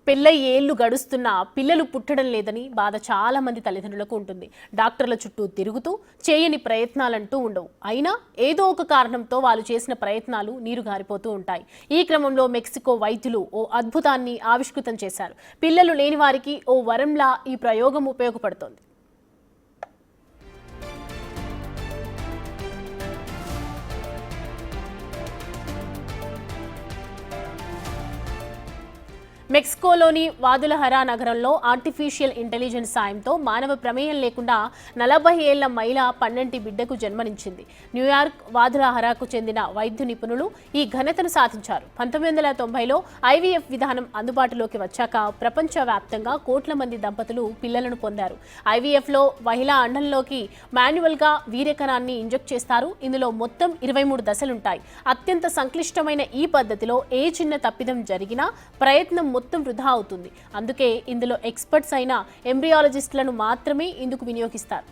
పెళ్ళై ఏళ్లు గడుస్తున్నా పిల్లలు పుట్టడం లేదని బాధ చాలా మంది తల్లిదండ్రులకు ఉంటుంది. డాక్టర్ల చుట్టూ తిరుగుతూ చేయని ప్రయత్నాలంటూ ఉండవు. అయినా ఏదో ఒక కారణంతో వాళ్ళు చేసిన ప్రయత్నాలు నీరు గారిపోతూ ఉంటాయి. ఈ క్రమంలో మెక్సికో వైద్యులు ఓ అద్భుతాన్ని ఆవిష్కృతం చేశారు. పిల్లలు లేని వారికి ఓ వరంలా ఈ ప్రయోగం ఉపయోగపడుతోంది. మెక్సికోలోని వాదులహరా నగరంలో ఆర్టిఫిషియల్ ఇంటెలిజెన్స్ సాయంతో మానవ ప్రమేయం లేకుండా 40 ఏళ్ల మహిళ పన్నంటి బిడ్డకు జన్మనిచ్చింది. న్యూయార్క్ వాదులహరాకు చెందిన వైద్య నిపుణులు ఈ ఘనతను సాధించారు. 1990లో ఐవీఎఫ్ విధానం అందుబాటులోకి వచ్చాక ప్రపంచవ్యాప్తంగా కోట్ల మంది దంపతులు పిల్లలను పొందారు. ఐవీఎఫ్లో మహిళా అండంలోకి మాన్యువల్గా వీర్యకణాన్ని ఇంజెక్ట్ చేస్తారు. ఇందులో మొత్తం 23 దశలుంటాయి. అత్యంత సంక్లిష్టమైన ఈ పద్ధతిలో ఏ చిన్న తప్పిదం జరిగినా ప్రయత్నం మొత్తం వృధా అవుతుంది. అందుకే ఇందులో ఎక్స్పర్ట్స్ అయిన ఎంబ్రియాలజిస్టులను మాత్రమే ఇందుకు వినియోగిస్తారు.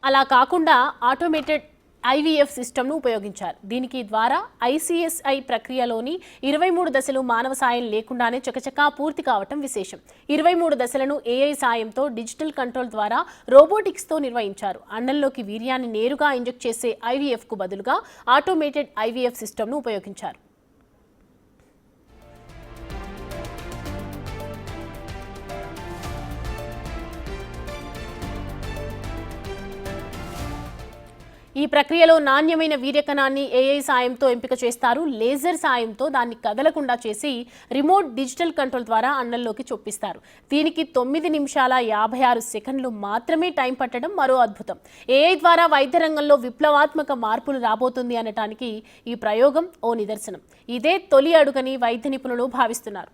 అలా కాకుండా ఆటోమేటెడ్ ఐవీఎఫ్ సిస్టమ్ను ఉపయోగించారు. దీనికి ద్వారా ఐసీఎస్ఐ ప్రక్రియలోని 23 దశలు మానవ సాయం లేకుండానే చకచకా పూర్తి కావటం విశేషం. 23 దశలను ఏఐ సాయంతో డిజిటల్ కంట్రోల్ ద్వారా రోబోటిక్స్తో నిర్వహించారు. అండంలోకి వీర్యాన్ని నేరుగా ఇంజెక్ట్ చేసే ఐవీఎఫ్కు బదులుగా ఆటోమేటెడ్ ఐవీఎఫ్ సిస్టమ్ను ఉపయోగించారు. ఈ ప్రక్రియలో నాణ్యమైన వీర్యకణాన్ని ఏఐ సాయంతో ఎంపిక చేస్తారు. లేజర్ సాయంతో దాన్ని కదలకుండా చేసి రిమోట్ డిజిటల్ కంట్రోల్ ద్వారా అండంలోకి చొప్పిస్తారు. దీనికి 9 నిమిషాల 56 సెకండ్లు మాత్రమే టైం పట్టడం మరో అద్భుతం. ఏఐ ద్వారా వైద్య రంగంలో విప్లవాత్మక మార్పులు రాబోతుంది అనటానికి ఈ ప్రయోగం ఓ నిదర్శనం. ఇదే తొలి అడుగని వైద్య నిపుణులు భావిస్తున్నారు.